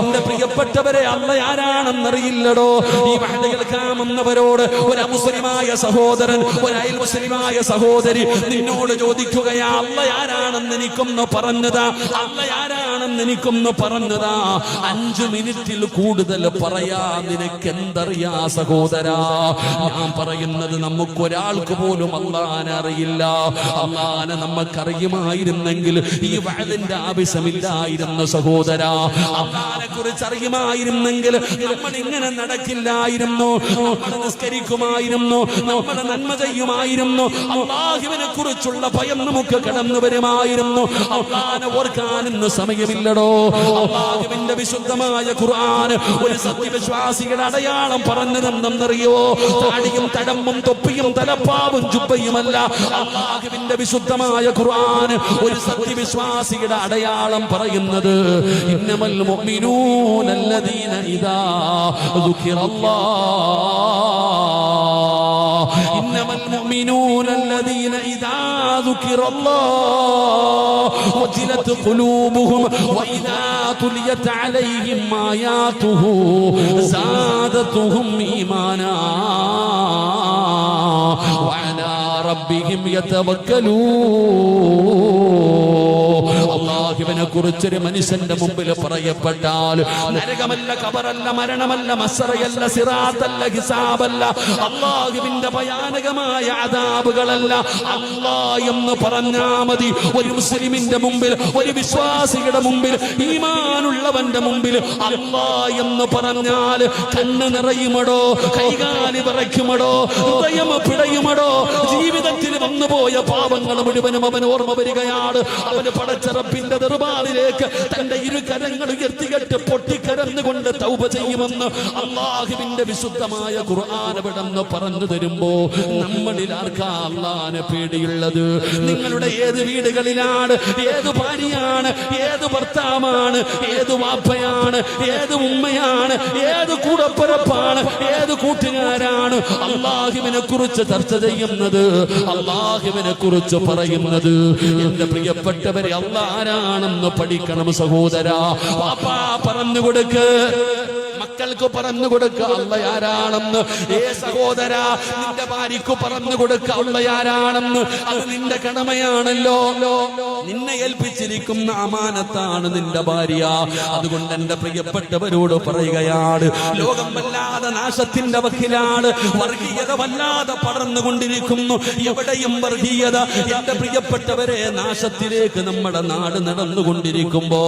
എന്റെ പ്രിയപ്പെട്ടവരെ, അല്ല ആരാണെന്നറിയില്ലടോ. ഈ വാഴ കേൾക്കാമെന്നവരോട് ഒരു മുസ്ലിമായ സഹോദരൻ, ഒരു അയൽ മുസ്ലിമായ സഹോദരി നിന്നോട് ചോദിക്കുകയാ, അല്ല ആരാണെന്ന് എനിക്കൊന്ന് പറഞ്ഞതാ, അല്ല ആരാണെന്ന് എനിക്കൊന്ന് പറഞ്ഞതാ. 5 മിനിറ്റിൽ കൂടുതൽ പറയാ നിനക്ക് എന്തറിയാ സഹോദരാ? ഞാൻ പറയുന്നത് നമുക്കൊരാൾക്ക് പോലും അല്ലാഹനെ അറിയില്ല. അല്ലാഹനെ നമുക്കറിയുമായിരുന്നെങ്കിൽ ഈ വഅദിന്റെ ആവശ്യമില്ലായിരുന്നു സഹോദരാ. അല്ലാഹനെ കുറിച്ച് അറിയുമായിരുന്നെങ്കിൽ നമ്മൾ ഇങ്ങനെ നടക്കില്ലായിരുന്നു, നമ്മൾ നിസ്കരിക്കുമായിരുന്നു, നമ്മൾ നന്മ ചെയ്യുമായിരുന്നു, അല്ലാഹുവിനെ കുറിച്ചുള്ള ഭയം നമുക്ക് കടന്നു വരുമായിരുന്നു. അല്ലാഹനെ ഓർക്കാൻ ഇന്ന് സമയമില്ലടോ. അല്ലാഹുവിന്റെ വിശുദ്ധമായ ഖുർആൻ ഒരു സത്യവിശ്വാസിയുടെ അടയാളം പറഞ്ഞതെന്നറിയോ? താടിയും തടമ്പും തൊപ്പിയും തലപ്പാവും ജുബ്ബയുമല്ല. അല്ലാഹുവിന്റെ വിശുദ്ധമായ ഖുർആൻ ഒരു സത്യവിശ്വാസിയുടെ അടയാളം പറയുന്നത് ഇന്നമൽ മുഅ്മിനൂന അല്ലദീന ഇദാ ദുകിറല്ലാഹ്, ഇന്നമൽ മുഅ്മിനൂന അല്ലദീന ഇദാ ദുകിറല്ലാഹ് വജിലത് ഖുലൂബുഹും വഇദാ തുലിയത് അലൈഹിം ആയാതുഹു സാദതുഹും ഈമാനാ വഅലാ റബ്ബിഹിം യതവക്കലൂൻ. അല്ലാഹുവിനെ കുറിച്ചൊരു മനുഷ്യന്റെ മുമ്പിൽ പറയപ്പെട്ടാൽ നരകമല്ല, ഖബറല്ല, മരണമല്ല, മസ്റയല്ല, സിറാത്തല്ല, ഹിസാബല്ല, അല്ലാഹുവിന്റെ ഭയാനകമായ അദാബുകളല്ല, അല്ലാഹ് എന്ന് പറഞ്ഞാ മതി. ഒരു മുസ്ലിമിന്റെ മുമ്പിൽ, ഒരു വിശ്വാസിയുടെ മുമ്പിൽ, ഈമാനുള്ളവന്റെ മുമ്പിൽ അല്ലാഹ് എന്ന് പറഞ്ഞാൽ കണ്ണ് നിറയുമടോ, കൈകാലി വിറയ്ക്കുമടോ, ഹൃദയം പിടയുമടോ. ജീവിതത്തിൽ വന്നുപോയ പാപങ്ങൾ മുഴുവനും അവൻ ഓർമ്മ വരികയാണ്. അവന് പടച്ചറപ്പിന്റെ ദർബാറിലേക്ക് തന്റെ ഇരുകരങ്ങൾ ഉയർത്തികെട്ട് പൊട്ടിക്കരന്നുകൊണ്ട് തൗബ ചെയ്യുമെന്ന് അല്ലാഹുവിന്റെ വിശുദ്ധമായ ഖുർആൻ വിടന്ന് പറഞ്ഞു തരുമ്പോ നമ്മളിൽ ആർക്കാ അല്ലാഹനെ പേടിയുള്ളത്? നിങ്ങളുടെ ഏത് വീടുകളിലാണ്, ഏത് ഭാര്യയാണ്, ഏത് ഭർത്താവാണ്, ഏത് വാപ്പയാണ്, ഏത് ഉമ്മയാണ്, ഏത് കൂടപ്പിറപ്പാണ്, ഏത് കൂട്ടുകാരാണ് അല്ലാഹുവിനെ കുറിച്ച് ചർച്ച ചെയ്യുന്നത്, അല്ലാഹുവിനെ കുറിച്ച് പറയുന്നത്? എന്റെ പ്രിയപ്പെട്ടവരെ, അല്ലാഹ് ആരാണെന്ന് പഠിക്കണം സഹോദരാ. വാപ്പാ പറഞ്ഞു കൊടുക്ക്, മക്കൾക്ക് പറഞ്ഞു കൊടുക്ക അല്ലാഹ് ആരാണെന്ന്. സഹോദരാ, നിന്റെ ഭാര്യക്ക് പറഞ്ഞു കൊടുക്ക അല്ലാഹ് ആരാണെന്ന്. അത് നിന്റെ കടമയാണല്ലോ. നിന്നെ ഏൽപ്പിച്ചിരിക്കുന്ന അമാനത്താണ് നിന്റെ ഭാര്യ. അതുകൊണ്ട് എന്റെ പ്രിയപ്പെട്ടവരോട് പറയുകയാണ്, ലോകം വല്ലാതെ നാശത്തിന്റെ വക്കിലാണ്, വർഗീയത വല്ലാതെ പടർന്നുകൊണ്ടിരിക്കുന്നു. എവിടെയും വർഗീയത. എന്റെ പ്രിയപ്പെട്ടവരെ, നാശത്തിലേക്ക് നമ്മുടെ നാട് നടന്നുകൊണ്ടിരിക്കുമ്പോ